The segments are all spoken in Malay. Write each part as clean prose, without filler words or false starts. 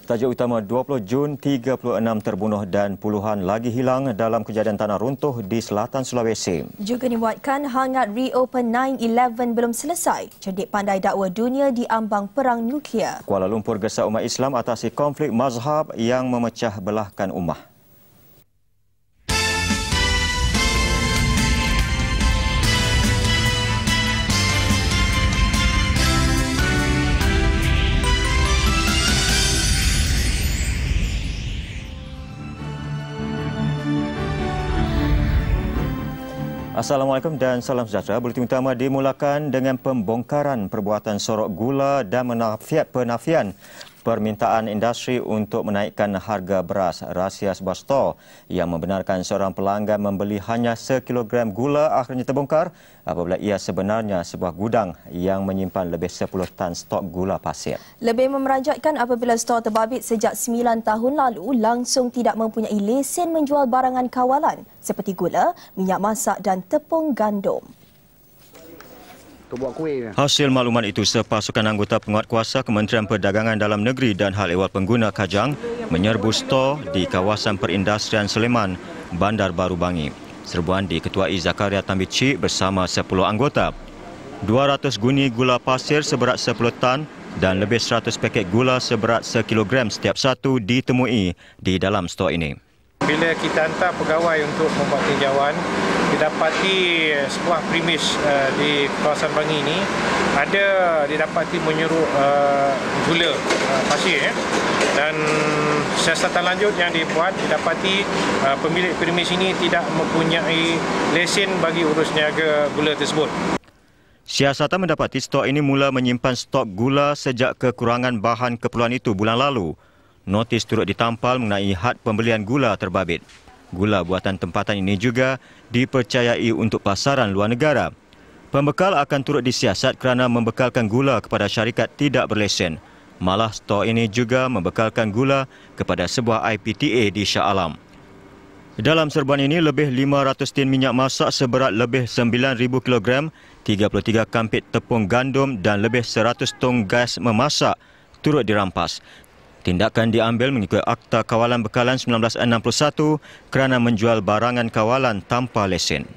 Tajuk utama 20 Jun, 36 terbunuh dan puluhan lagi hilang dalam kejadian tanah runtuh di selatan Sulawesi. Juga dimuatkan hangat reopen 9/11 belum selesai. Cerdik pandai dakwa dunia di ambang perang nuklear. Kuala Lumpur gesa umat Islam atasi konflik mazhab yang memecah belahkan ummah. Assalamualaikum dan salam sejahtera. Buletin utama dimulakan dengan pembongkaran perbuatan sorok gula dan penafian permintaan industri untuk menaikkan harga beras. Rahsia sebuah stor yang membenarkan seorang pelanggan membeli hanya sekilogram gula akhirnya terbongkar apabila ia sebenarnya sebuah gudang yang menyimpan lebih 10 tan stok gula pasir. Lebih memeranjatkan apabila stor terbabit sejak 9 tahun lalu langsung tidak mempunyai lesen menjual barangan kawalan seperti gula, minyak masak dan tepung gandum. Hasil maklumat itu, sepasukan anggota penguatkuasa Kementerian Perdagangan Dalam Negeri dan Hal Ehwal Pengguna Kajang menyerbu stor di kawasan perindustrian Sleman, Bandar Baru Bangi. Serbuan diketuai Zakaria Tambici bersama 10 anggota. 200 guni gula pasir seberat 10 tan dan lebih 100 paket gula seberat sekilogram setiap satu ditemui di dalam stor ini. Bila kita hantar pegawai untuk membuat tinjauan, didapati sebuah premis di kawasan Bangi ini didapati menyuruh gula pasir dan siasatan lanjut yang dibuat didapati pemilik premis ini tidak mempunyai lesen bagi urus niaga gula tersebut. Siasatan mendapati stok ini mula menyimpan stok gula sejak kekurangan bahan keperluan itu bulan lalu. Notis turut ditampal mengenai had pembelian gula terbabit. Gula buatan tempatan ini juga dipercayai untuk pasaran luar negara. Pembekal akan turut disiasat kerana membekalkan gula kepada syarikat tidak berlesen. Malah stor ini juga membekalkan gula kepada sebuah IPTA di Shah Alam. Dalam serbuan ini, lebih 500 tin minyak masak seberat lebih 9,000 kilogram, 33 kampit tepung gandum dan lebih 100 tong gas memasak turut dirampas. Tindakan diambil mengikut Akta Kawalan Bekalan 1961 kerana menjual barangan kawalan tanpa lesen.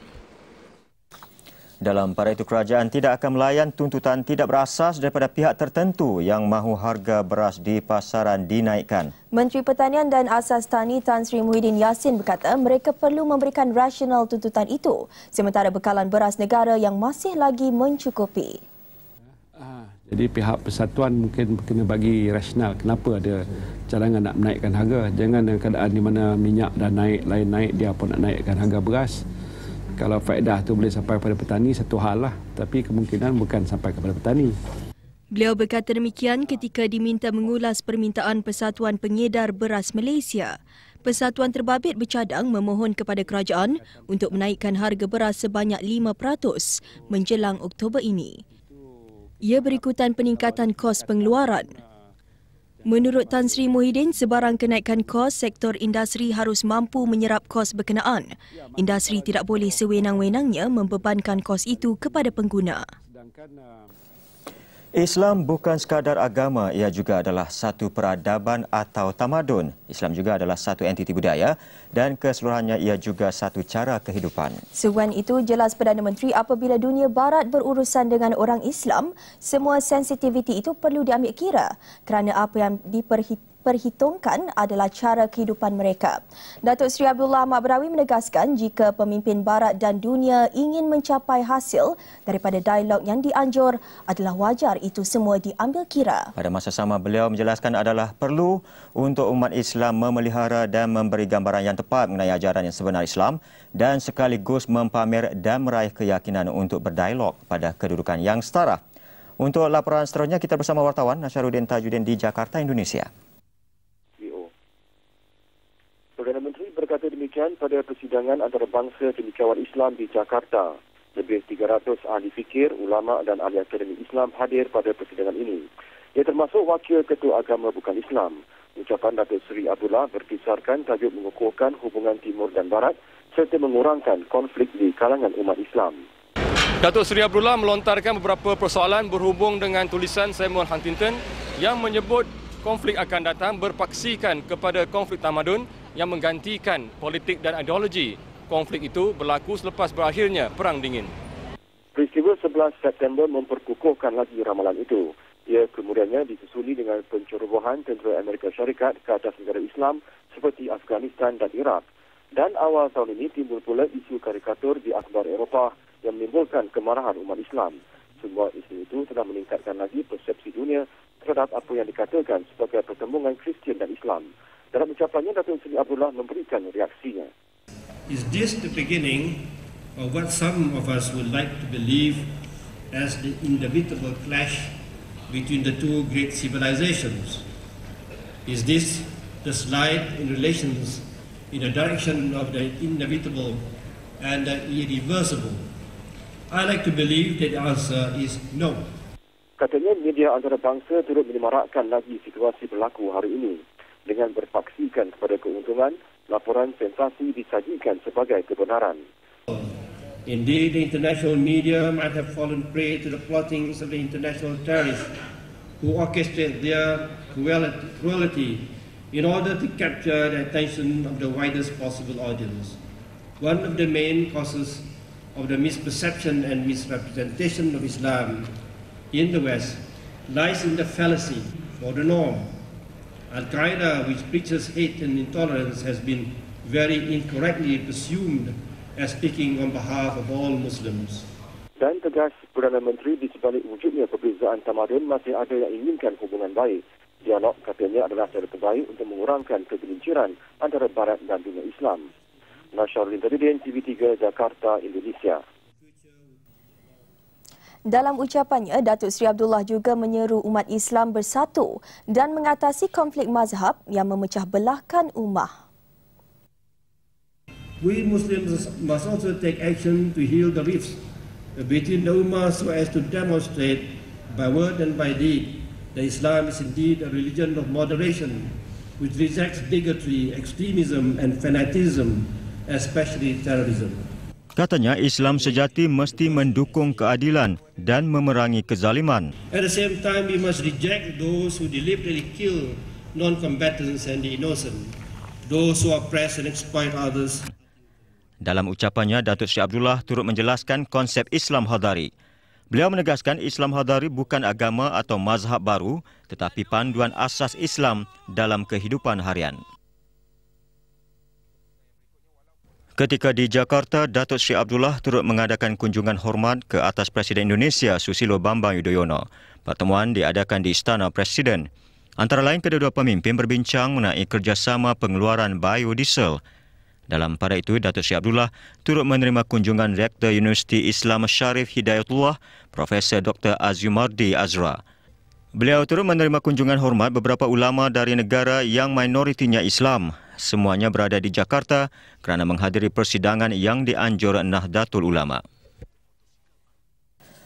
Dalam pada itu, kerajaan tidak akan melayan tuntutan tidak berasas daripada pihak tertentu yang mahu harga beras di pasaran dinaikkan. Menteri Pertanian dan Asas Tani Tan Sri Muhyiddin Yassin berkata mereka perlu memberikan rasional tuntutan itu sementara bekalan beras negara yang masih lagi mencukupi. Jadi pihak persatuan mungkin kena bagi rasional kenapa ada cadangan nak menaikkan harga. Jangan dalam keadaan di mana minyak dah naik, lain naik, dia pun nak naikkan harga beras. Kalau faedah tu boleh sampai kepada petani, satu hal lah. Tapi kemungkinan bukan sampai kepada petani. Beliau berkata demikian ketika diminta mengulas permintaan Persatuan Pengedar Beras Malaysia. Persatuan terbabit bercadang memohon kepada kerajaan untuk menaikkan harga beras sebanyak 5% menjelang Oktober ini. Ia berikutan peningkatan kos pengeluaran. Menurut Tan Sri Muhyiddin, sebarang kenaikan kos, sektor industri harus mampu menyerap kos berkenaan. Industri tidak boleh sewenang-wenangnya membebankan kos itu kepada pengguna. Islam bukan sekadar agama, ia juga adalah satu peradaban atau tamadun. Islam juga adalah satu entiti budaya dan keseluruhannya ia juga satu cara kehidupan. Seruan itu jelas Perdana Menteri apabila dunia barat berurusan dengan orang Islam, semua sensitiviti itu perlu diambil kira kerana apa yang diperhitungkan adalah cara kehidupan mereka. Datuk Seri Abdullah Ahmad Berawi menegaskan jika pemimpin barat dan dunia ingin mencapai hasil daripada dialog yang dianjur adalah wajar itu semua diambil kira. Pada masa sama, beliau menjelaskan adalah perlu untuk umat Islam memelihara dan memberi gambaran yang tepat mengenai ajaran yang sebenar Islam dan sekaligus mempamer dan meraih keyakinan untuk berdialog pada kedudukan yang setara. Untuk laporan seterusnya, kita bersama wartawan Nasharuddin Tajuddin di Jakarta, Indonesia. Perdana Menteri berkata demikian pada persidangan antarabangsa cendekiawan Islam di Jakarta. Lebih 300 ahli fikir, ulama dan ahli akademi Islam hadir pada persidangan ini. Ia termasuk Wakil Ketua Agama Bukan Islam. Ucapan Datuk Seri Abdullah berkisarkan tajuk mengukuhkan hubungan Timur dan Barat serta mengurangkan konflik di kalangan umat Islam. Datuk Seri Abdullah melontarkan beberapa persoalan berhubung dengan tulisan Samuel Huntington yang menyebut konflik akan datang berpaksikan kepada konflik tamadun yang menggantikan politik dan ideologi. Konflik itu berlaku selepas berakhirnya Perang Dingin. Peristiwa 11 September memperkukuhkan lagi ramalan itu. Ia kemudiannya disusuli dengan pencerobohan tentera Amerika Syarikat ke atas negara Islam seperti Afghanistan dan Iraq. Dan awal tahun ini timbul pula isu karikatur di akhbar Eropah yang menimbulkan kemarahan umat Islam. Semua isu itu telah meningkatkan lagi persepsi dunia terhadap apa yang dikatakan sebagai pertembungan Kristian dan Islam. Dalam ucapannya, Datuk Seri Abdullah memberikan reaksinya. Is this the beginning of what some of us would like to believe as the inevitable clash between the two great civilizations? Is this the slide in relations in the direction of the inevitable and the irreversible? I like to believe that the answer is no. Katanya media antarabangsa turut menyemarakkan lagi situasi berlaku hari ini dengan berpaksikan kepada keuntungan, laporan sensasi disajikan sebagai kebenaran. Indeed, the international media might have fallen prey to the plottings of the international terrorists who orchestrate their cruelty in order to capture the attention of the widest possible audience. One of the main causes of the misperception and misrepresentation of Islam in the West lies in the fallacy or the norm. Al-Qaeda, which preaches hate and intolerance, has been very incorrectly presumed as speaking on behalf of all Muslims. Dan tegas Perdana Menteri di sebalik wujudnya perbezaan tamadun masih ada yang inginkan hubungan baik. Dialog katanya adalah cara terbaik untuk mengurangkan kegelinciran antara Barat dan dunia Islam. Nasyarul Interdin, TV3, Jakarta, Indonesia. Dalam ucapannya, Datuk Seri Abdullah juga menyeru umat Islam bersatu dan mengatasi konflik mazhab yang memecah belahkan ummah. We Muslims must also take action to heal the rifts between the ummah so as to demonstrate by word and by deed that Islam is indeed a religion of moderation which rejects bigotry, extremism and fanaticism, especially terrorism. Katanya Islam sejati mesti mendukung keadilan dan memerangi kezaliman. At the same time, we must reject those who deliberately kill non-combatants and the innocent, those who oppress and exploit others. Dalam ucapannya, Datuk Seri Abdullah turut menjelaskan konsep Islam Hadari. Beliau menegaskan Islam Hadari bukan agama atau mazhab baru, tetapi panduan asas Islam dalam kehidupan harian. Ketika di Jakarta, Datuk Seri Abdullah turut mengadakan kunjungan hormat ke atas Presiden Indonesia Susilo Bambang Yudhoyono. Pertemuan diadakan di Istana Presiden. Antara lain, kedua-dua pemimpin berbincang mengenai kerjasama pengeluaran biodiesel. Dalam pada itu, Datuk Seri Abdullah turut menerima kunjungan Rektor Universiti Islam Syarif Hidayatullah, Profesor Dr. Azumardi Azra. Beliau turut menerima kunjungan hormat beberapa ulama dari negara yang minoritinya Islam. Semuanya berada di Jakarta kerana menghadiri persidangan yang dianjur Nahdlatul Ulama.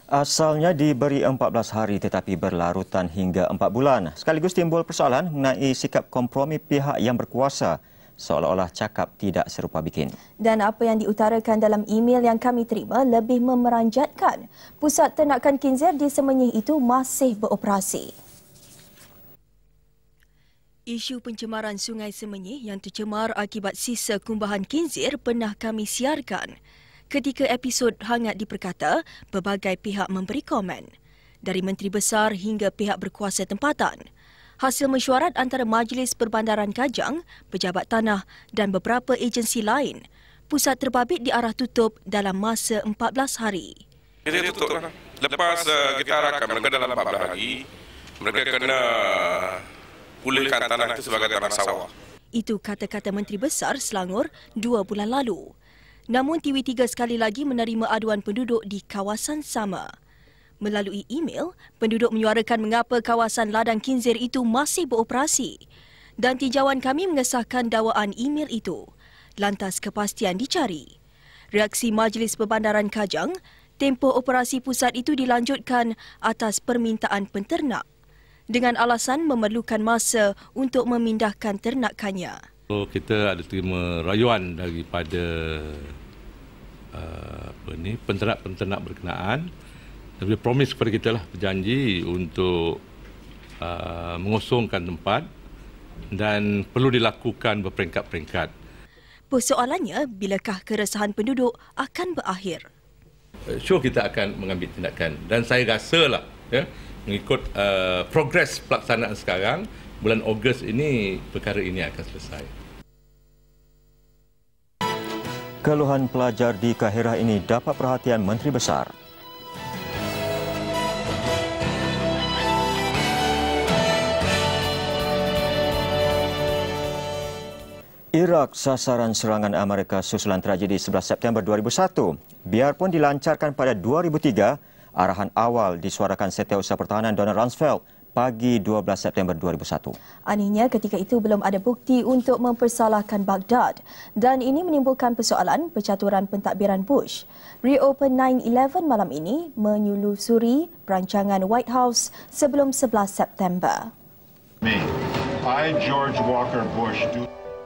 Asalnya diberi 14 hari tetapi berlarutan hingga 4 bulan. Sekaligus timbul persoalan mengenai sikap kompromi pihak yang berkuasa, seolah-olah cakap tidak serupa bikin. Dan apa yang diutarakan dalam email yang kami terima lebih memeranjatkan. Pusat Ternakan Kinzer di Semenyih itu masih beroperasi. Isu pencemaran Sungai Semenyih yang tercemar akibat sisa kumbahan kinzir pernah kami siarkan. Ketika episod hangat diperkata, berbagai pihak memberi komen. Dari Menteri Besar hingga pihak berkuasa tempatan. Hasil mesyuarat antara Majlis Perbandaran Kajang, Pejabat Tanah dan beberapa agensi lain, pusat terbabit diarah tutup dalam masa 14 hari. Dia tutup lah. Lepas kita arahkan mereka dalam 14 hari, mereka kena pulihkan tanah itu sebagai tanah sawah. Itu kata-kata Menteri Besar Selangor 2 bulan lalu. Namun TV3 sekali lagi menerima aduan penduduk di kawasan sama. Melalui email, penduduk menyuarakan mengapa kawasan ladang kinzir itu masih beroperasi. Dan tinjauan kami mengesahkan dakwaan email itu. Lantas kepastian dicari. Reaksi Majlis Perbandaran Kajang, tempoh operasi pusat itu dilanjutkan atas permintaan penternak. Dengan alasan memerlukan masa untuk memindahkan ternakannya. Kita ada terima rayuan daripada penternak-penternak berkenaan. Dia promise kepada kita lah, berjanji untuk mengosongkan tempat dan perlu dilakukan berperingkat-peringkat. Persoalannya, bilakah keresahan penduduk akan berakhir? Sure kita akan mengambil tindakan dan saya rasalah mengikut progres pelaksanaan sekarang, bulan Ogos ini perkara ini akan selesai. Keluhan pelajar di Kahirah ini dapat perhatian Menteri Besar. Iraq sasaran serangan Amerika susulan tragedi 11 September 2001. Biarpun dilancarkan pada 2003, arahan awal disuarakan Setiausaha Pertahanan Donald Rumsfeld pagi 12 September 2001. Anehnya ketika itu belum ada bukti untuk mempersalahkan Baghdad dan ini menimbulkan persoalan pencaturan pentadbiran Bush. Reopen 9/11 malam ini menyelusuri perancangan White House sebelum 11 September.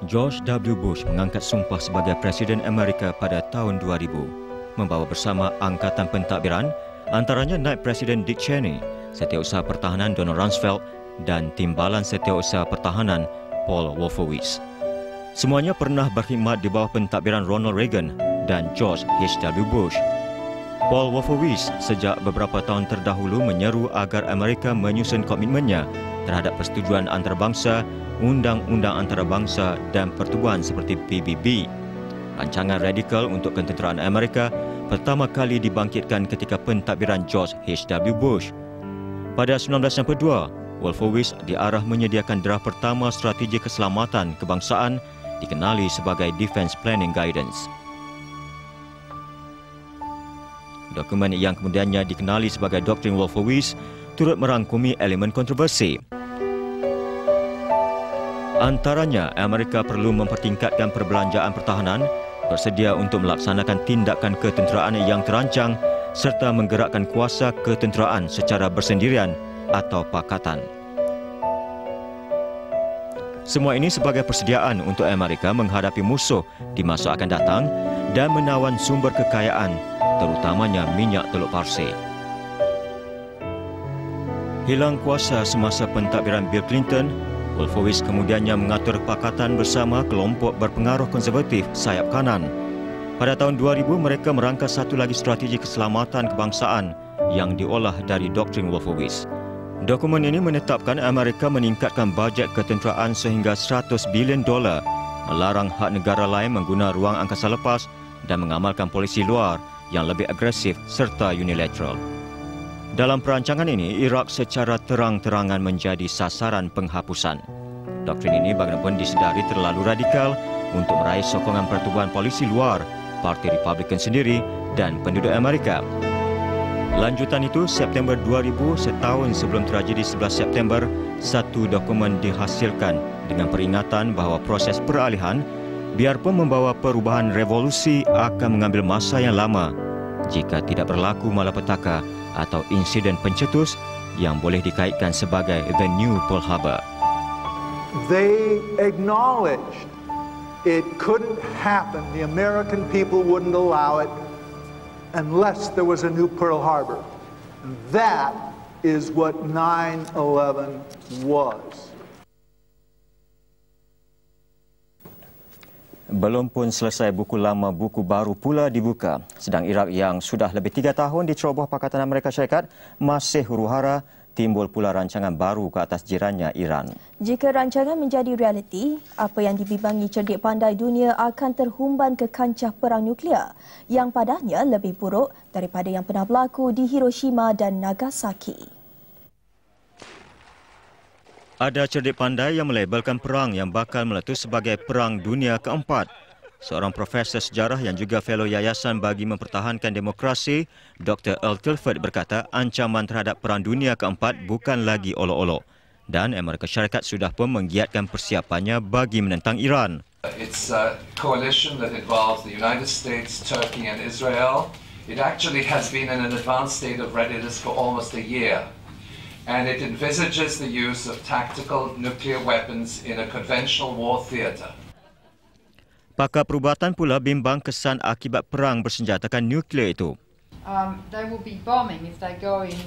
George W. Bush mengangkat sumpah sebagai Presiden Amerika pada tahun 2000, membawa bersama Angkatan Pentadbiran, antaranya Naib Presiden Dick Cheney, Setiausaha Pertahanan Donald Rumsfeld dan Timbalan Setiausaha Pertahanan Paul Wolfowitz. Semuanya pernah berkhidmat di bawah pentadbiran Ronald Reagan dan George H.W. Bush. Paul Wolfowitz sejak beberapa tahun terdahulu menyeru agar Amerika menyusun komitmennya terhadap persetujuan antarabangsa, undang-undang antarabangsa dan pertubuhan seperti PBB. Rancangan radikal untuk ketenteraan Amerika pertama kali dibangkitkan ketika pentadbiran George H.W. Bush. Pada 1992, Wolfowitz diarah menyediakan draft pertama strategi keselamatan kebangsaan dikenali sebagai Defense Planning Guidance. Dokumen yang kemudiannya dikenali sebagai Doktrin Wolfowitz turut merangkumi elemen kontroversi. Antaranya, Amerika perlu mempertingkatkan perbelanjaan pertahanan, bersedia untuk melaksanakan tindakan ketenteraan yang terancang serta menggerakkan kuasa ketenteraan secara bersendirian atau pakatan. Semua ini sebagai persediaan untuk Amerika menghadapi musuh di masa akan datang dan menawan sumber kekayaan, terutamanya minyak Teluk Parseh. Hilang kuasa semasa pentadbiran Bill Clinton, Wolfowitz kemudiannya mengatur pakatan bersama kelompok berpengaruh konservatif sayap kanan. Pada tahun 2000, mereka merangkas satu lagi strategi keselamatan kebangsaan yang diolah dari Doktrin Wolfowitz. Dokumen ini menetapkan Amerika meningkatkan bajet ketenteraan sehingga $100 bilion, melarang hak negara lain mengguna ruang angkasa lepas dan mengamalkan polisi luar yang lebih agresif serta unilateral. Dalam perancangan ini, Iraq secara terang-terangan menjadi sasaran penghapusan. Doktrin ini bagaimanapun disedari terlalu radikal untuk meraih sokongan pertubuhan polisi luar, Parti Republikan sendiri dan penduduk Amerika. Lanjutan itu, September 2000, setahun sebelum tragedi 11 September, satu dokumen dihasilkan dengan peringatan bahawa proses peralihan, biarpun membawa perubahan revolusi, akan mengambil masa yang lama jika tidak berlaku malapetaka atau insiden pencetus yang boleh dikaitkan sebagai The New Pearl Harbor. They acknowledged it couldn't happen. The American people wouldn't allow it unless there was a new Pearl Harbor. And that is what 9/11 was. Belum pun selesai, buku lama buku baru pula dibuka. Sedang Iraq yang sudah lebih 3 tahun diceroboh Pakatan Amerika Syarikat masih huru-hara, timbul pula rancangan baru ke atas jirannya Iran. Jika rancangan menjadi realiti, apa yang dibimbangi cerdik pandai dunia akan terhumban ke kancah perang nuklear yang padanya lebih buruk daripada yang pernah berlaku di Hiroshima dan Nagasaki. Ada cerdik pandai yang melabelkan perang yang bakal meletus sebagai Perang Dunia Keempat. Seorang profesor sejarah yang juga fellow Yayasan bagi Mempertahankan Demokrasi, Dr. Earl Tilford berkata ancaman terhadap Perang Dunia Keempat bukan lagi olok-olok dan Amerika Syarikat sudah pun menggiatkan persiapannya bagi menentang Iran. It's a coalition that involves the United States, Turkey and Israel. It actually has been in an advanced state of readiness for almost a year. And it envisages the use of tactical nuclear weapons in a conventional war theatre. Pakar perubatan pula bimbang kesan akibat perang bersenjatakan nuklear itu. They will be bombing if they go in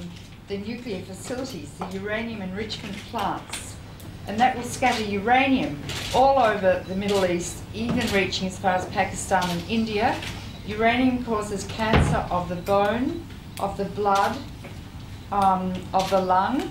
the nuclear facilities, the uranium enrichment plants, and that will scatter uranium all over the Middle East, even reaching as far as Pakistan and India. Uranium causes cancer of the bone, of the blood, of the lung.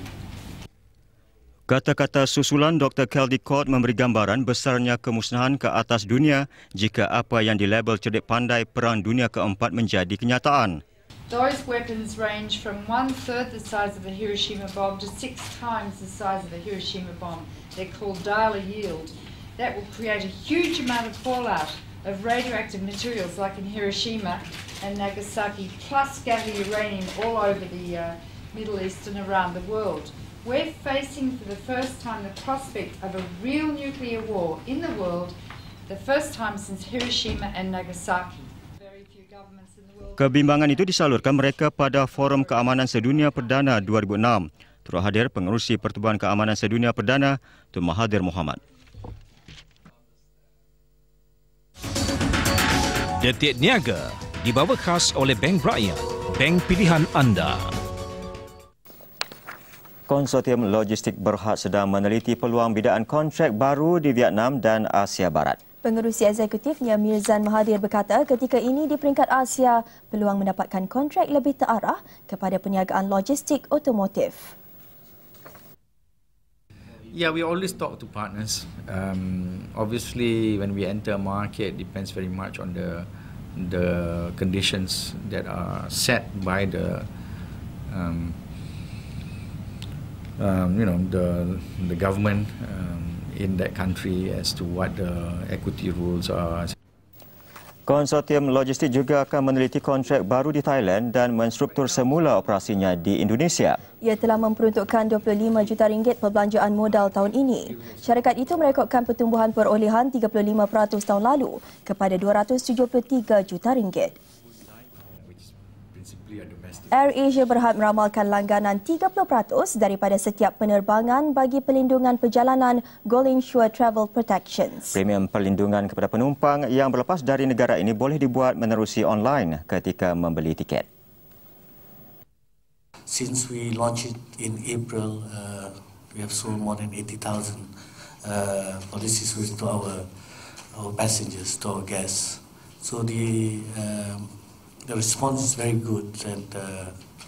Kata-kata susulan Dr. Caldicott memberi gambaran besarnya kemusnahan ke atas dunia jika apa yang dilabel cerdik pandai Perang Dunia Keempat menjadi kenyataan. Those weapons range from 1/3 the size of the Hiroshima bomb to 6 times the size of the Hiroshima bomb. They're called dial yield. That will create a huge amount of fallout of radioactive materials like in Hiroshima and Nagasaki, plus scatter uranium all over the Middle East and around the world. We're facing for the first time the prospect of a real nuclear war in the world, the first time since Hiroshima and Nagasaki. Very few governments in the world. Kebimbangan itu disalurkan mereka pada Forum Keamanan Sedunia Perdana 2006. Turut hadir pengerusi Pertubuhan Keamanan Sedunia Perdana, Tun Mahathir Mohamad. Detik Niaga dibawa khas oleh Bank Rakyat, bank pilihan anda. Konsortium Logistik Berhad sedang meneliti peluang bidaan kontrak baru di Vietnam dan Asia Barat. Pengerusi eksekutifnya Mirzan Mahathir berkata ketika ini di peringkat Asia, peluang mendapatkan kontrak lebih terarah kepada perniagaan logistik otomotif. Yeah, we always talk to partners. Obviously, when we enter a market, depends very much on the conditions that are set by the the government in that country as to what the equity rules are. Konsortium Logistik juga akan meneliti kontrak baru di Thailand dan menstruktur semula operasinya di Indonesia. Ia telah memperuntukkan 25 juta ringgit perbelanjaan modal tahun ini. Syarikat itu merekodkan pertumbuhan perolehan 35% tahun lalu kepada 273 juta ringgit. AirAsia berhad meramalkan langganan 30% daripada setiap penerbangan bagi pelindungan perjalanan Gold Insure Travel Protections. Premium perlindungan kepada penumpang yang berlepas dari negara ini boleh dibuat menerusi online ketika membeli tiket. Since we launched it in April, we have sold more than 80,000 policies to our passengers, to our guests. So the response is very good, and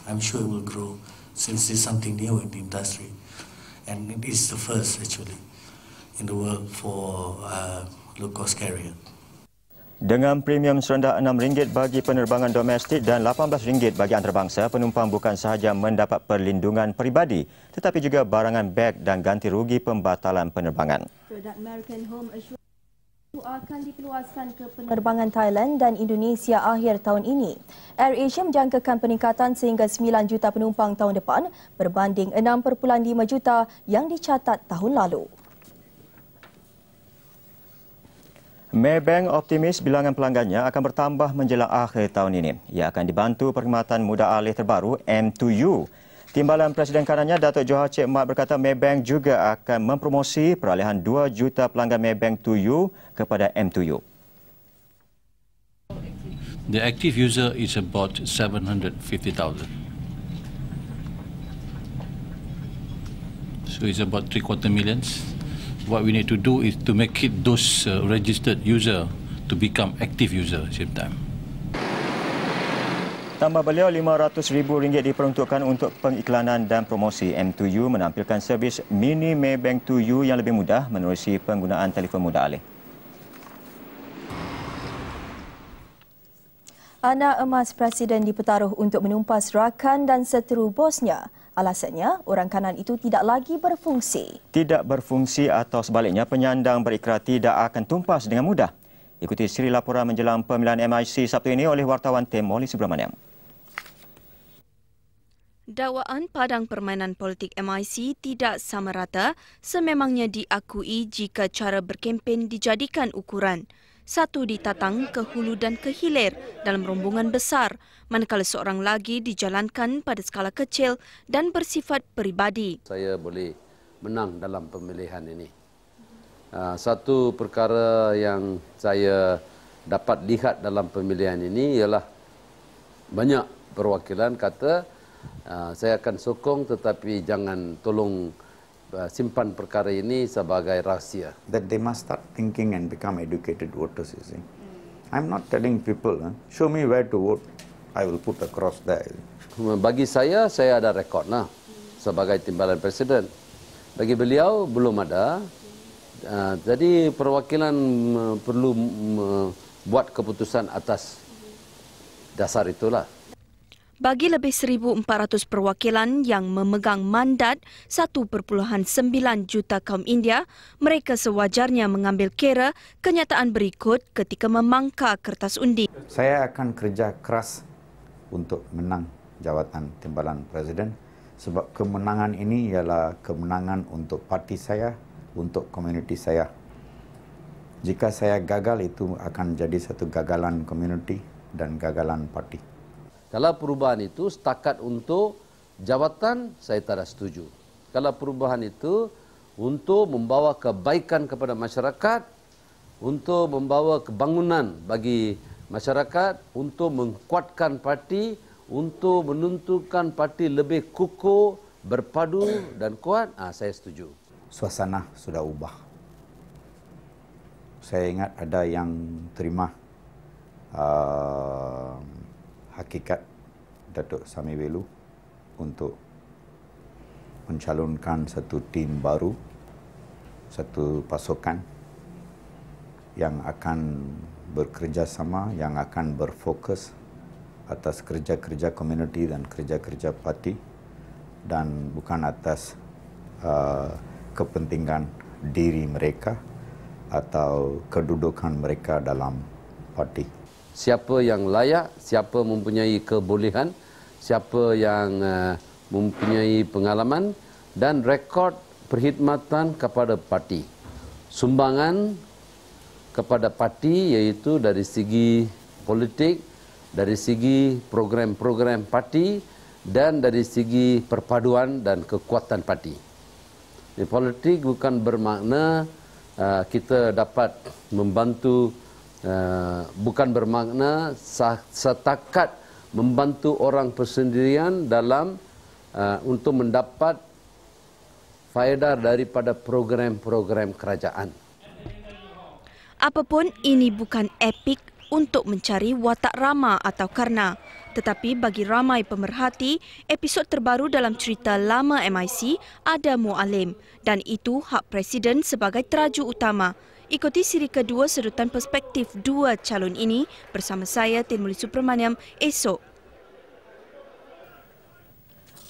I'm sure it will grow since it's something new in the industry, and it is the first actually in the world for low-cost carrier. Dengan premium serendah RM6 bagi penerbangan domestik dan RM18 bagi antarabangsa, penumpang bukan sahaja mendapat perlindungan peribadi tetapi juga barangan beg dan ganti rugi pembatalan penerbangan. Produk American Home Assurance akan dikeluarkan ke penerbangan Thailand dan Indonesia akhir tahun ini. AirAsia menjangkakan peningkatan sehingga 9 juta penumpang tahun depan berbanding 6.5 juta yang dicatat tahun lalu. Maybank optimis bilangan pelanggannya akan bertambah menjelang akhir tahun ini. Ia akan dibantu perkhidmatan mudah alih terbaru M2U. Timbalan Presiden kanannya Datuk Johor Cik Mat berkata Maybank juga akan mempromosi peralihan 2 juta pelanggan Maybank 2U kepada M2U. The active user is about 750,000. So it's about 750,000. What we need to do is to make it those registered user to become active user at the same time. Tambah beliau RM500,000 diperuntukkan untuk pengiklanan dan promosi. M2U menampilkan servis mini Maybank 2U yang lebih mudah menerusi penggunaan telefon mudah alih. Anak emas Presiden dipertaruh untuk menumpas rakan dan seteru bosnya. Alasannya, orang kanan itu tidak lagi berfungsi. Tidak berfungsi atau sebaliknya penyandang berikrar tidak akan tumpas dengan mudah. Ikuti siri laporan menjelang pemilihan MIC Sabtu ini oleh wartawan Tim Molly Subramaniam. Dakwaan padang permainan politik MIC tidak sama rata sememangnya diakui jika cara berkempen dijadikan ukuran. Satu ditatang ke hulu dan ke hilir dalam rombongan besar, manakala seorang lagi dijalankan pada skala kecil dan bersifat peribadi. Saya boleh menang dalam pemilihan ini. Satu perkara yang saya dapat lihat dalam pemilihan ini ialah banyak perwakilan kata Saya akan sokong, tetapi jangan tolong simpan perkara ini sebagai rahsia. That they must start thinking and become educated voters, you see. I'm not telling people, show me where to vote, I will put across there. Bagi saya ada rekod lah sebagai timbalan presiden. Bagi beliau belum ada. Jadi perwakilan perlu buat keputusan atas dasar itulah. Bagi lebih 1,400 perwakilan yang memegang mandat 1.9 juta kaum India, mereka sewajarnya mengambil kira kenyataan berikut ketika memangka kertas undi. Saya akan kerja keras untuk menang jawatan timbalan presiden sebab kemenangan ini ialah kemenangan untuk parti saya, untuk komuniti saya. Jika saya gagal, itu akan jadi satu gagalan komuniti dan gagalan parti. Kalau perubahan itu setakat untuk jawatan, saya tidak setuju. Kalau perubahan itu untuk membawa kebaikan kepada masyarakat, untuk membawa kebangunan bagi masyarakat, untuk menguatkan parti, untuk menentukan parti lebih kukuh, berpadu dan kuat, saya setuju. Suasana sudah ubah. Saya ingat ada yang terima hakikat Datuk Sami Belu untuk mencalonkan satu tim baru, satu pasukan yang akan bekerjasama, yang akan berfokus atas kerja-kerja komuniti dan kerja-kerja parti dan bukan atas kepentingan diri mereka atau kedudukan mereka dalam parti. Siapa yang layak, siapa mempunyai kebolehan, siapa yang mempunyai pengalaman dan rekod perkhidmatan kepada parti. Sumbangan kepada parti iaitu dari segi politik, dari segi program-program parti dan dari segi perpaduan dan kekuatan parti. Di politik bukan bermakna kita dapat membantu, bukan bermakna setakat membantu orang persendirian dalam untuk mendapat faedah daripada program-program kerajaan. Apapun, ini bukan epik untuk mencari watak Rama atau Karna. Tetapi bagi ramai pemerhati, episod terbaru dalam cerita lama MIC ada Mualim dan itu hak Presiden sebagai teraju utama. Ikuti siri kedua sedutan perspektif dua calon ini bersama saya, Tin Muli Subramaniam, esok.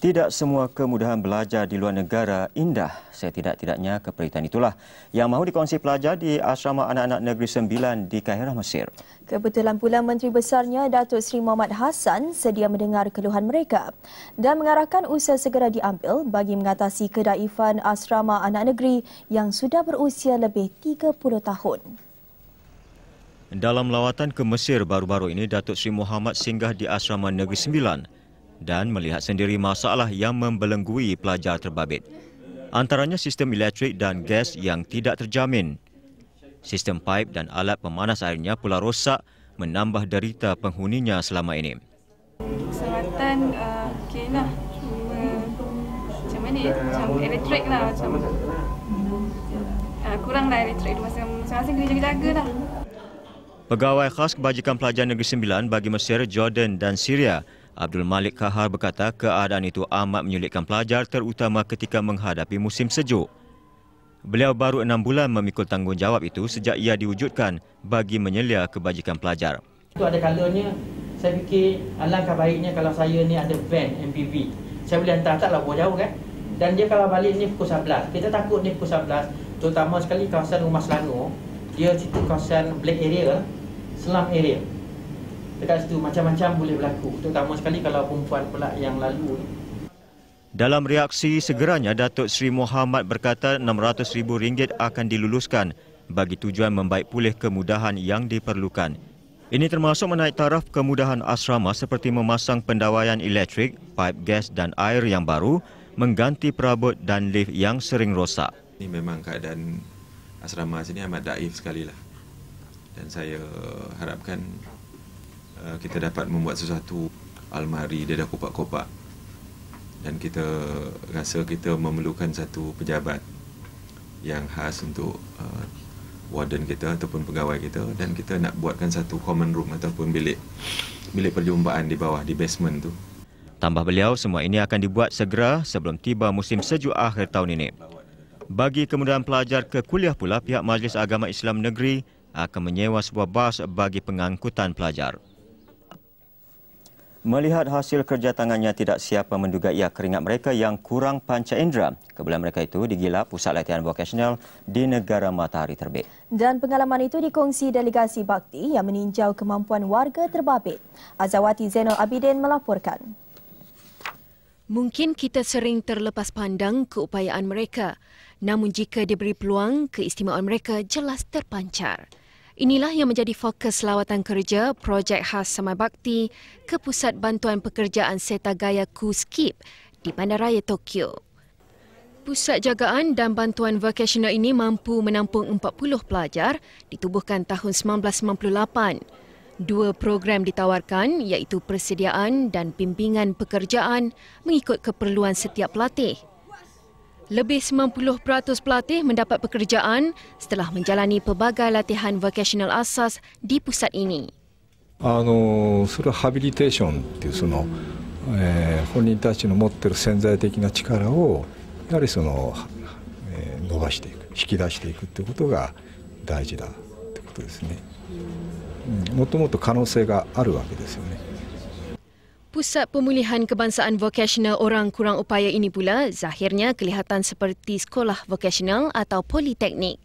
Tidak semua kemudahan belajar di luar negara indah. Setidak-tidaknya keperitan itulah yang mahu dikongsi pelajar di Asrama Anak-Anak Negeri Sembilan di Kairah, Mesir. Kebetulan pula Menteri Besarnya Datuk Seri Muhammad Hassan sedia mendengar keluhan mereka dan mengarahkan usaha segera diambil bagi mengatasi kedaifan asrama anak negeri yang sudah berusia lebih 30 tahun. Dalam lawatan ke Mesir baru-baru ini, Datuk Seri Muhammad singgah di Asrama Negeri Sembilan dan melihat sendiri masalah yang membelengui pelajar terbabit. Antaranya sistem elektrik dan gas yang tidak terjamin. Sistem paip dan alat pemanas airnya pula rosak, menambah derita penghuninya selama ini. Kesihatan okey lah. Macam mana ya? Macam elektrik lah. Macam kurang lah elektrik. Masing-masing kena jaga-jaga lah. Pegawai khas Kebajikan Pelajar Negeri Sembilan bagi Mesir, Jordan dan Syria, Abdul Malik Kahar berkata keadaan itu amat menyulitkan pelajar terutama ketika menghadapi musim sejuk. Beliau baru 6 bulan memikul tanggungjawab itu sejak ia diwujudkan bagi menyelia kebajikan pelajar. Itu ada kalanya saya fikir alangkah baiknya kalau saya ni ada van MPV. Saya boleh hantar, taklah jauh kan. Dan dia kalau balik ni pukul 11. Kita takut ni pukul 11, terutama sekali kawasan Rumah Selangor. Dia situ kawasan black area, slum area. Dekat situ macam-macam boleh berlaku, terutama sekali kalau perempuan pula yang lalu. Dalam reaksi segeranya, Datuk Seri Muhammad berkata RM600,000 akan diluluskan bagi tujuan membaik pulih kemudahan yang diperlukan. Ini termasuk menaik taraf kemudahan asrama seperti memasang pendawaian elektrik, paip gas dan air yang baru, mengganti perabot dan lift yang sering rosak. Ini memang keadaan asrama sini amat daif sekali lah. Dan saya harapkan kita dapat membuat sesuatu almari, dia ada kopak-kopak dan kita rasa kita memerlukan satu pejabat yang khas untuk warden kita ataupun pegawai kita, dan kita nak buatkan satu common room ataupun bilik perjumpaan di bawah, di basement tu. Tambah beliau, semua ini akan dibuat segera sebelum tiba musim sejuk akhir tahun ini. Bagi kemudahan pelajar ke kuliah pula, pihak Majlis Agama Islam Negeri akan menyewa sebuah bas bagi pengangkutan pelajar. Melihat hasil kerja tangannya, tidak siapa menduga ia keringat mereka yang kurang panca indera. Kebetulan mereka itu digilap pusat latihan vokasional di negara matahari terbit. Dan pengalaman itu dikongsi delegasi bakti yang meninjau kemampuan warga terbabit. Azawati Zainal Abidin melaporkan. Mungkin kita sering terlepas pandang keupayaan mereka, namun jika diberi peluang, keistimewaan mereka jelas terpancar. Inilah yang menjadi fokus lawatan kerja projek khas Samai Bakti ke Pusat Bantuan Pekerjaan Setagaya KUSKIP di Bandaraya Tokyo. Pusat jagaan dan bantuan vokasional ini mampu menampung 40 pelajar ditubuhkan tahun 1998. 2 program ditawarkan iaitu persediaan dan bimbingan pekerjaan mengikut keperluan setiap pelatih. Lebih 90% pelatih mendapat pekerjaan setelah menjalani pelbagai latihan vokasional asas di pusat ini. それはハビリテーションっていう本人たちの持っている潜在的な力をやはり伸ばしていく、引き出していくということが大事だということですね。もともと可能性があるわけですよね。Pusat Pemulihan Kebangsaan Vokasional Orang Kurang Upaya ini pula zahirnya kelihatan seperti sekolah vokasional atau politeknik.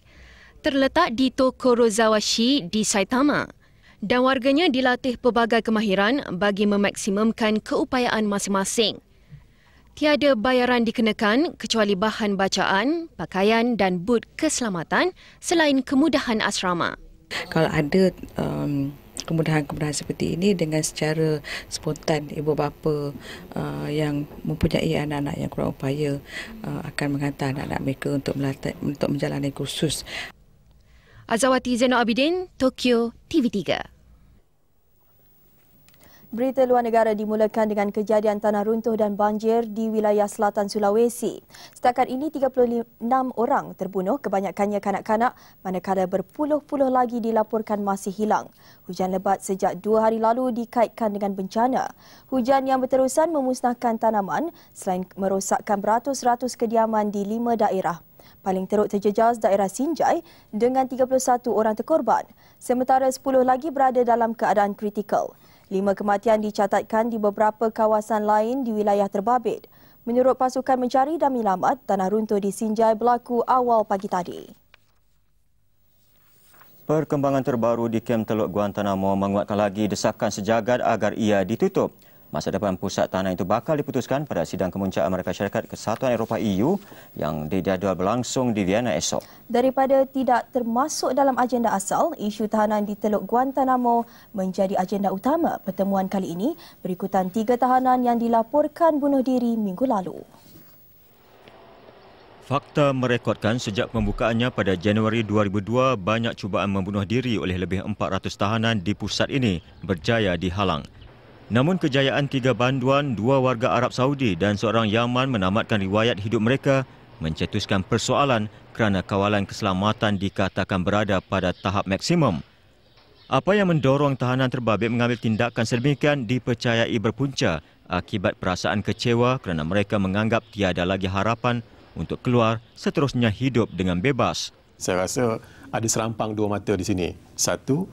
Terletak di Toko Rozawashi di Saitama. Dan warganya dilatih pelbagai kemahiran bagi memaksimumkan keupayaan masing-masing. Tiada bayaran dikenakan kecuali bahan bacaan, pakaian dan bud keselamatan selain kemudahan asrama. Kalau ada kemudahan-kemudahan seperti ini dengan secara spontan ibu bapa yang mempunyai anak-anak yang kurang upaya akan menghantar anak-anak mereka untuk menjalani kursus. Azawati Zainal Abidin, Tokyo, TV3. Berita luar negara dimulakan dengan kejadian tanah runtuh dan banjir di wilayah selatan Sulawesi. Setakat ini 36 orang terbunuh, kebanyakannya kanak-kanak, manakala berpuluh-puluh lagi dilaporkan masih hilang. Hujan lebat sejak 2 hari lalu dikaitkan dengan bencana. Hujan yang berterusan memusnahkan tanaman selain merosakkan beratus-ratus kediaman di 5 daerah. Paling teruk terjejas daerah Sinjai dengan 31 orang terkorban. Sementara 10 lagi berada dalam keadaan kritikal. 5 kematian dicatatkan di beberapa kawasan lain di wilayah terbabit. Menurut pasukan mencari dan menyelamat, tanah runtuh di Sinjai berlaku awal pagi tadi. Perkembangan terbaru di kem Teluk Guantanamo menguatkan lagi desakan sejagat agar ia ditutup. Masa depan pusat tahanan itu bakal diputuskan pada sidang kemuncak Amerika Syarikat Kesatuan Eropah EU yang dijadual berlangsung di Vienna esok. Daripada tidak termasuk dalam agenda asal, isu tahanan di Teluk Guantanamo menjadi agenda utama pertemuan kali ini berikutan 3 tahanan yang dilaporkan bunuh diri minggu lalu. Fakta merekodkan sejak pembukaannya pada Januari 2002, banyak cubaan membunuh diri oleh lebih 400 tahanan di pusat ini berjaya dihalang. Namun kejayaan 3 banduan, 2 warga Arab Saudi dan seorang Yaman menamatkan riwayat hidup mereka mencetuskan persoalan kerana kawalan keselamatan dikatakan berada pada tahap maksimum. Apa yang mendorong tahanan terbabit mengambil tindakan sedemikian dipercayai berpunca akibat perasaan kecewa kerana mereka menganggap tiada lagi harapan untuk keluar seterusnya hidup dengan bebas. Saya rasa ada serampang 2 mata di sini. Satu,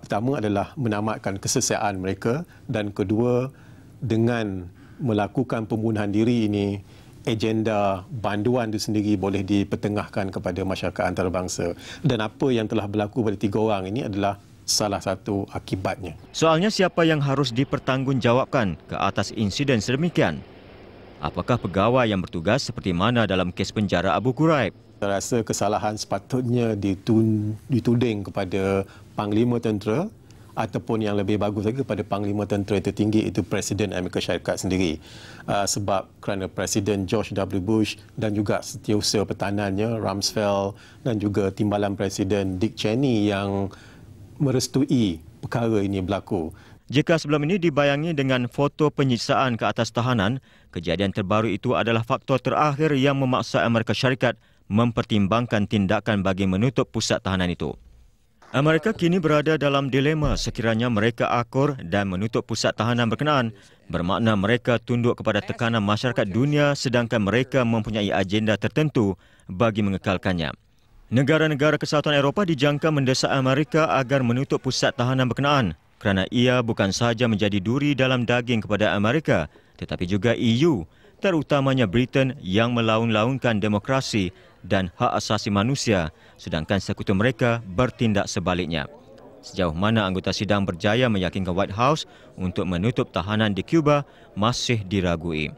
pertama adalah menamatkan kesesiaan mereka, dan kedua, dengan melakukan pembunuhan diri ini, agenda banduan itu sendiri boleh dipertengahkan kepada masyarakat antarabangsa. Dan apa yang telah berlaku pada 3 orang ini adalah salah satu akibatnya. Soalnya siapa yang harus dipertanggungjawabkan ke atas insiden sedemikian? Apakah pegawai yang bertugas seperti mana dalam kes penjara Abu Ghraib? Saya rasa kesalahan sepatutnya dituding kepada Panglima Tentera ataupun yang lebih bagus lagi kepada Panglima Tentera tertinggi, itu Presiden Amerika Syarikat sendiri. Sebab kerana Presiden George W. Bush dan juga setiausaha pertahanannya Rumsfeld dan juga timbalan Presiden Dick Cheney yang merestui perkara ini berlaku. Jika sebelum ini dibayangi dengan foto penyiksaan ke atas tahanan, kejadian terbaru itu adalah faktor terakhir yang memaksa Amerika Syarikat mempertimbangkan tindakan bagi menutup pusat tahanan itu. Amerika kini berada dalam dilema sekiranya mereka akur dan menutup pusat tahanan berkenaan, bermakna mereka tunduk kepada tekanan masyarakat dunia sedangkan mereka mempunyai agenda tertentu bagi mengekalkannya. Negara-negara Kesatuan Eropah dijangka mendesak Amerika agar menutup pusat tahanan berkenaan kerana ia bukan sahaja menjadi duri dalam daging kepada Amerika tetapi juga EU, terutamanya Britain yang melaun-launkan demokrasi dan hak asasi manusia sedangkan sekutu mereka bertindak sebaliknya. Sejauh mana anggota sidang berjaya meyakinkan White House untuk menutup tahanan di Cuba masih diragui.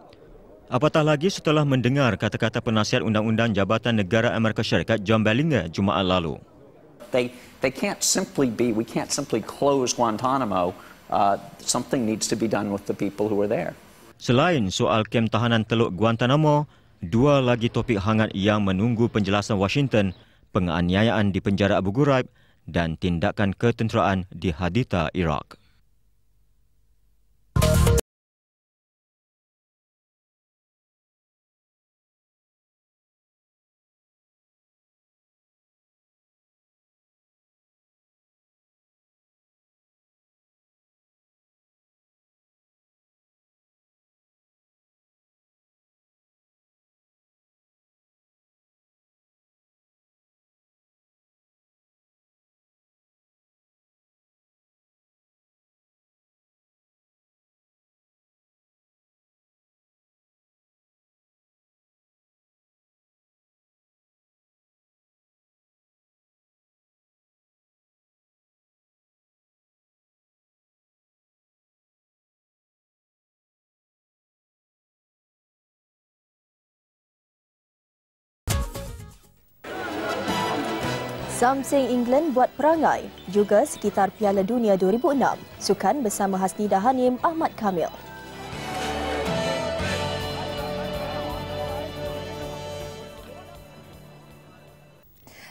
Apatah lagi setelah mendengar kata-kata penasihat undang-undang Jabatan Negara Amerika Syarikat John Bellinger Jumaat lalu. We can't simply close Guantanamo. Something needs to be done with the people who are there. Selain soal kem tahanan Teluk Guantanamo, dua lagi topik hangat yang menunggu penjelasan Washington, penganiayaan di penjara Abu Ghraib dan tindakan ketenteraan di Haditha, Iraq. Samseng England buat perangai, juga sekitar Piala Dunia 2006. Sukan bersama Hasnida Hanim, Ahmad Kamil.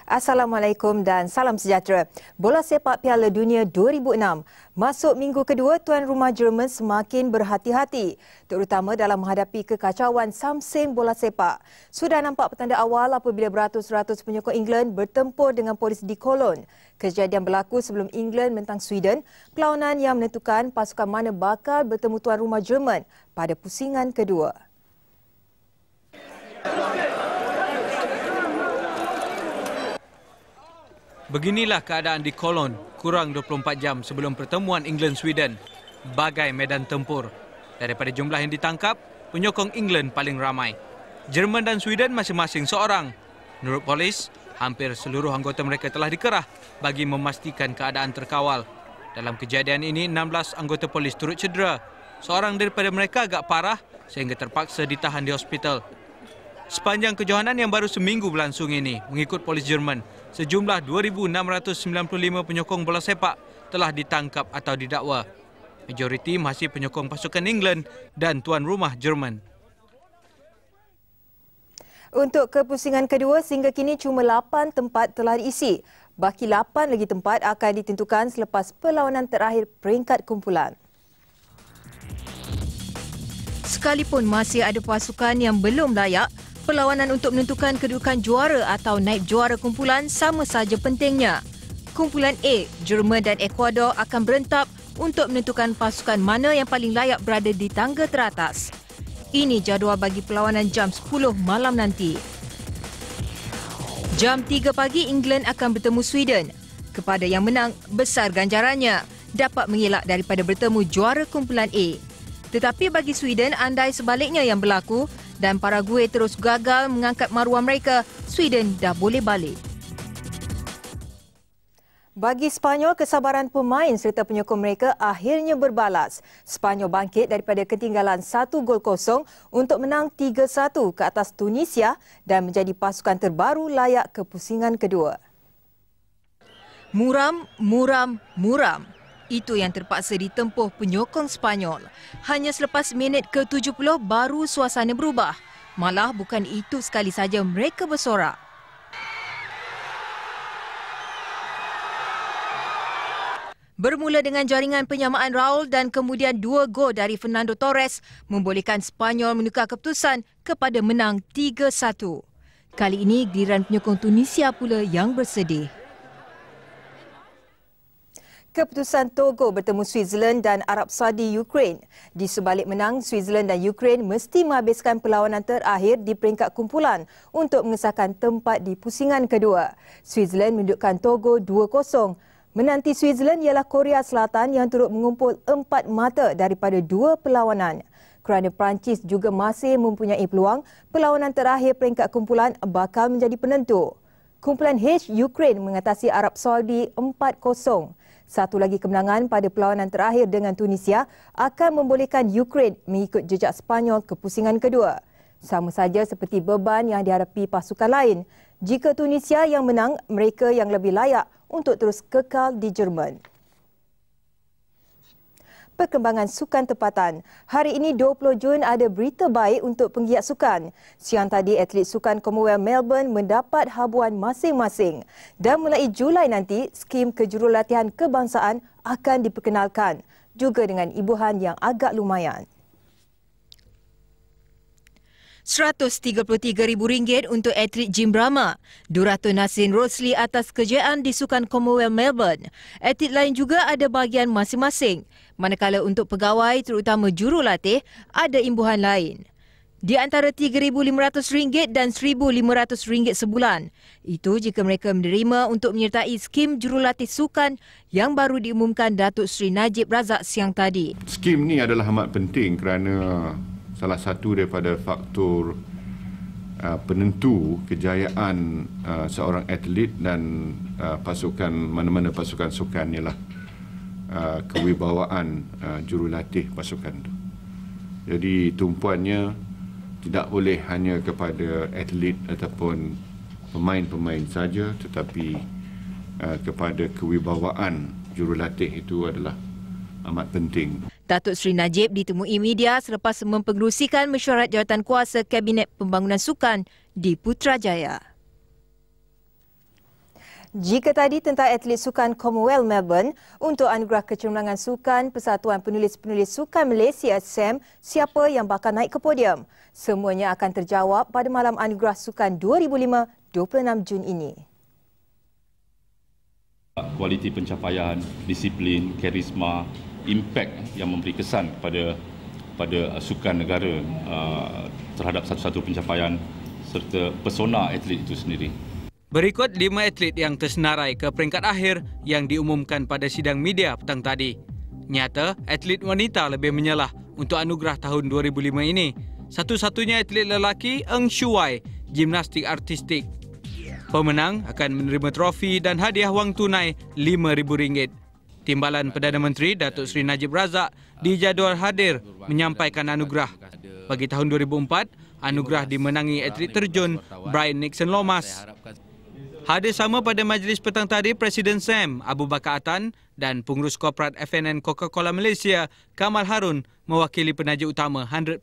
Assalamualaikum dan salam sejahtera. Bola sepak Piala Dunia 2006. Masuk minggu kedua, tuan rumah Jerman semakin berhati-hati, terutama dalam menghadapi kekacauan Samseng bola sepak. Sudah nampak petanda awal apabila beratus-ratus penyokong England bertempur dengan polis di Cologne. Kejadian berlaku sebelum England mentang Sweden, perlawanan yang menentukan pasukan mana bakal bertemu tuan rumah Jerman pada pusingan kedua. Beginilah keadaan di Cologne kurang 24 jam sebelum pertemuan England-Sweden. Bagai medan tempur. Daripada jumlah yang ditangkap, penyokong England paling ramai. Jerman dan Sweden masing-masing seorang. Menurut polis, hampir seluruh anggota mereka telah dikerah bagi memastikan keadaan terkawal. Dalam kejadian ini, 16 anggota polis turut cedera. Seorang daripada mereka agak parah sehingga terpaksa ditahan di hospital. Sepanjang kejohanan yang baru seminggu berlangsung ini, mengikut polis Jerman, sejumlah 2,695 penyokong bola sepak telah ditangkap atau didakwa. Majoriti masih penyokong pasukan England dan tuan rumah Jerman. Untuk kepusingan kedua, sehingga kini cuma 8 tempat telah diisi. Baki 8 lagi tempat akan ditentukan selepas perlawanan terakhir peringkat kumpulan. Sekalipun masih ada pasukan yang belum layak, perlawanan untuk menentukan kedudukan juara atau naib juara kumpulan sama saja pentingnya. Kumpulan A, Jerman dan Ecuador akan berentap untuk menentukan pasukan mana yang paling layak berada di tangga teratas. Ini jadual bagi perlawanan jam 10 malam nanti. Jam 3 pagi, England akan bertemu Sweden. Kepada yang menang, besar ganjarannya dapat mengelak daripada bertemu juara kumpulan A. Tetapi bagi Sweden, andai sebaliknya yang berlaku dan Paraguay terus gagal mengangkat maruah mereka, Sweden dah boleh balik. Bagi Sepanyol, kesabaran pemain serta penyokong mereka akhirnya berbalas. Sepanyol bangkit daripada ketinggalan 1-0 untuk menang 3-1 ke atas Tunisia dan menjadi pasukan terbaru layak ke pusingan kedua. Muram, muram, muram. Itu yang terpaksa ditempuh penyokong Sepanyol. Hanya selepas minit ke-70 baru suasana berubah. Malah bukan itu sekali saja mereka bersorak. Bermula dengan jaringan penyamaan Raul dan kemudian 2 gol dari Fernando Torres membolehkan Sepanyol menukar keputusan kepada menang 3-1. Kali ini giliran penyokong Tunisia pula yang bersedih. Keputusan Togo bertemu Switzerland dan Arab Saudi Ukraine. Di sebalik menang, Switzerland dan Ukraine mesti menghabiskan perlawanan terakhir di peringkat kumpulan untuk mengesahkan tempat di pusingan kedua. Switzerland mendudukkan Togo 2-0. Menanti Switzerland ialah Korea Selatan yang turut mengumpul 4 mata daripada 2 perlawanan. Kerana Perancis juga masih mempunyai peluang, perlawanan terakhir peringkat kumpulan bakal menjadi penentu. Kumpulan H, Ukraine mengatasi Arab Saudi 4-0. Satu lagi kemenangan pada perlawanan terakhir dengan Tunisia akan membolehkan Ukraine mengikut jejak Sepanyol ke pusingan kedua. Sama saja seperti beban yang dihadapi pasukan lain. Jika Tunisia yang menang, mereka yang lebih layak untuk terus kekal di Jerman. Perkembangan sukan tempatan. Hari ini 20 Jun ada berita baik untuk penggiat sukan. Siang tadi atlet sukan Commonwealth Melbourne mendapat habuan masing-masing. Dan mulai Julai nanti, skim kejurulatihan kebangsaan akan diperkenalkan. Juga dengan ibuhan yang agak lumayan. RM133,000 untuk atlet Jim Brahma. Durato Nasrin Rosli atas kejayaan di Sukan Commonwealth Melbourne. Atlet lain juga ada bahagian masing-masing. Manakala untuk pegawai terutama jurulatih ada imbuhan lain. Di antara RM3,500 dan RM1,500 sebulan. Itu jika mereka menerima untuk menyertai skim jurulatih sukan yang baru diumumkan Datuk Seri Najib Razak siang tadi. Skim ni adalah amat penting kerana salah satu daripada faktor penentu kejayaan seorang atlet dan pasukan mana-mana pasukan sukan ialah kewibawaan jurulatih pasukan itu. Jadi tumpuannya tidak boleh hanya kepada atlet ataupun pemain-pemain saja, tetapi kepada kewibawaan jurulatih itu adalah amat penting. Datuk Seri Najib ditemui media selepas mempengerusikan mesyuarat jawatankuasa Kabinet Pembangunan Sukan di Putrajaya. Jika tadi tentang atlet sukan Commonwealth Melbourne, untuk anugerah kecemerlangan sukan Persatuan Penulis-Penulis Sukan Malaysia SAM, siapa yang bakal naik ke podium? Semuanya akan terjawab pada malam anugerah sukan 2005 26 Jun ini. Kualiti pencapaian, disiplin, karisma, impak yang memberi kesan pada sukan negara terhadap satu-satu pencapaian serta persona atlet itu sendiri. Berikut 5 atlet yang tersenarai ke peringkat akhir yang diumumkan pada sidang media petang tadi. Nyata, atlet wanita lebih menyalah untuk anugerah tahun 2005 ini. Satu-satunya atlet lelaki, Eng Shuai, gimnastik artistik. Pemenang akan menerima trofi dan hadiah wang tunai RM5,000. Timbalan Perdana Menteri Datuk Seri Najib Razak dijadual hadir menyampaikan anugerah. Bagi tahun 2004, anugerah dimenangi atlet terjun Brian Nixon Lomas. Hadir sama pada majlis petang tadi Presiden SAM Abu Bakar Atan dan pengurus korporat FNN Coca-Cola Malaysia Kamal Harun mewakili penaja utama 100+.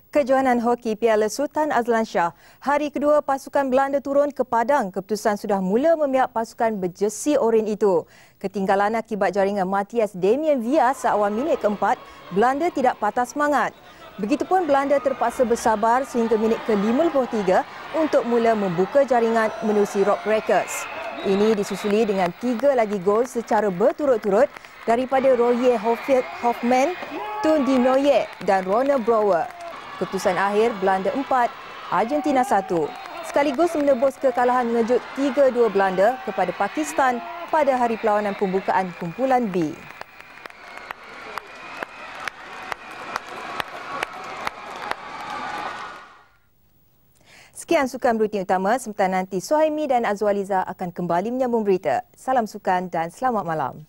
Kejohanan Hoki Piala Sultan Azlan Shah. Hari kedua pasukan Belanda turun ke padang. Keputusan sudah mula memihak pasukan berjesi oranye itu. Ketinggalan akibat jaringan Matthias Damien Villa seawal minit keempat, Belanda tidak patah semangat. Begitupun Belanda terpaksa bersabar sehingga minit ke-53 untuk mula membuka jaringan menerusi Rob Breakers. Ini disusuli dengan 3 lagi gol secara berturut-turut daripada Royer Hoffman, Tun Di Noye dan Ronald Brower. Keputusan akhir Belanda 4, Argentina 1. Sekaligus menebus kekalahan mengejut 3-2 Belanda kepada Pakistan pada hari perlawanan pembukaan kumpulan B. Sekian sukan rutin utama, sementara nanti Suhaimi dan Azwaliza akan kembali menyambung berita. Salam sukan dan selamat malam.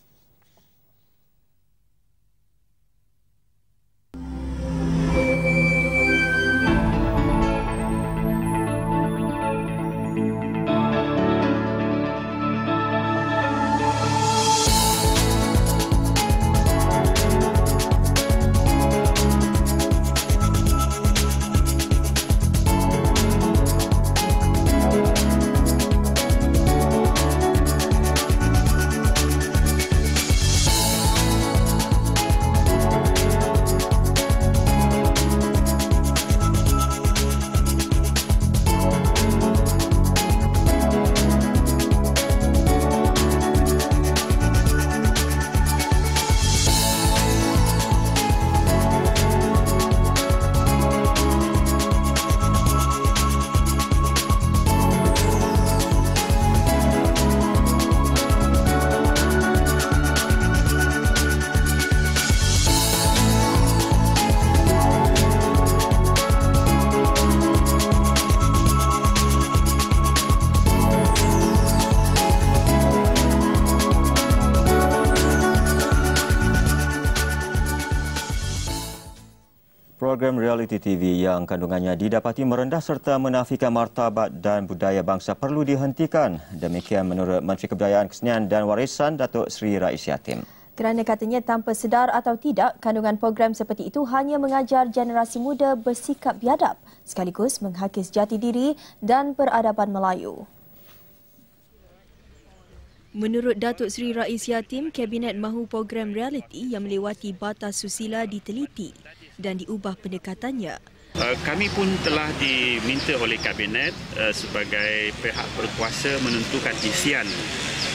program reality TV yang kandungannya didapati merendah serta menafikan martabat dan budaya bangsa perlu dihentikan. Demikian menurut Menteri Kebudayaan, Kesenian dan Warisan Datuk Seri Rais Yatim. Kerana katanya tanpa sedar atau tidak, kandungan program seperti itu hanya mengajar generasi muda bersikap biadab sekaligus menghakis jati diri dan peradaban Melayu. Menurut Datuk Seri Rais Yatim, Kabinet mahu program realiti yang melewati batas susila diteliti dan diubah pendekatannya. Kami pun telah diminta oleh Kabinet sebagai pihak berkuasa menentukan isian.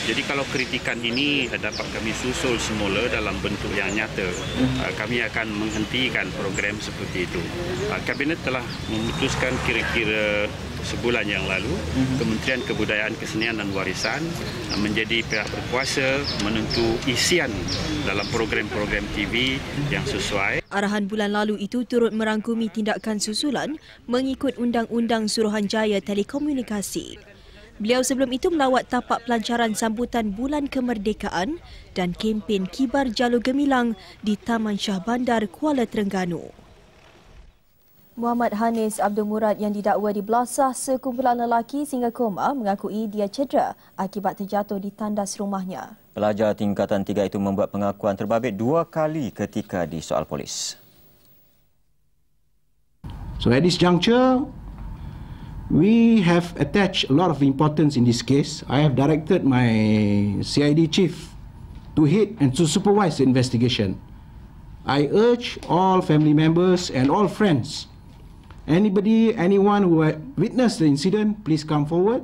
Jadi kalau kritikan ini dapat kami susul semula dalam bentuk yang nyata, kami akan menghentikan program seperti itu. Kabinet telah memutuskan kira-kira sebulan yang lalu, Kementerian Kebudayaan, Kesenian dan Warisan menjadi pihak berkuasa menentu isian dalam program-program TV yang sesuai. Arahan bulan lalu itu turut merangkumi tindakan susulan mengikut Undang-Undang Suruhanjaya Telekomunikasi. Beliau sebelum itu melawat tapak pelancaran sambutan Bulan Kemerdekaan dan kempen Kibar Jalur Gemilang di Taman Shah Bandar, Kuala Terengganu. Muhammad Hanis Abdul Murad yang didakwa dibelasah sekumpulan lelaki sehingga koma mengakui dia cedera akibat terjatuh di tandas rumahnya. Pelajar tingkatan 3 itu membuat pengakuan terbabit 2 kali ketika disoal polis. So at this juncture, we have attached a lot of importance in this case. I have directed my CID chief to head and to supervise the investigation. I urge all family members and all friends, anyone who witnessed the incident, please come forward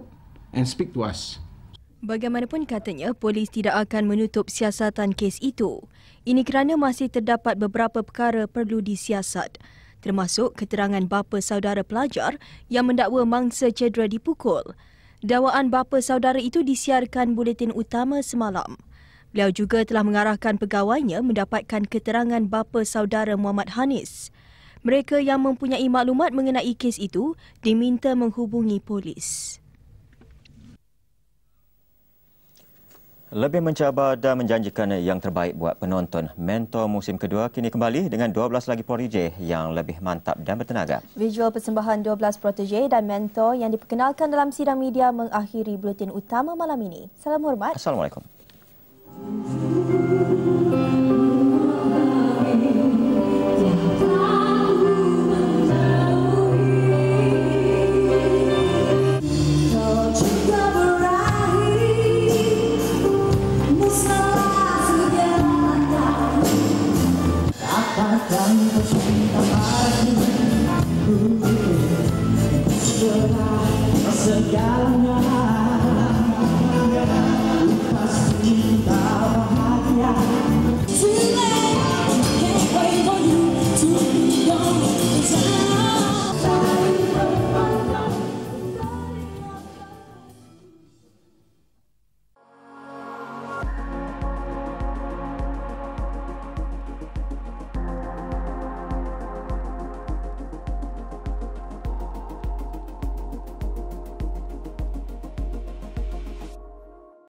and speak to us. Bagaimanapun katanya, polis tidak akan menutup siasatan kes itu. Ini kerana masih terdapat beberapa perkara perlu disiasat, termasuk keterangan bapa saudara pelajar yang mendakwa mangsa cedera dipukul. Dakwaan bapa saudara itu disiarkan buletin utama semalam. Beliau juga telah mengarahkan pegawainya mendapatkan keterangan bapa saudara Muhammad Hanis. Mereka yang mempunyai maklumat mengenai kes itu diminta menghubungi polis. Lebih mencabar dan menjanjikan yang terbaik buat penonton, Mentor musim kedua kini kembali dengan 12 lagi protege yang lebih mantap dan bertenaga. Visual persembahan 12 protege dan mentor yang diperkenalkan dalam sidang media mengakhiri buletin utama malam ini. Salam hormat. Assalamualaikum. Segalanya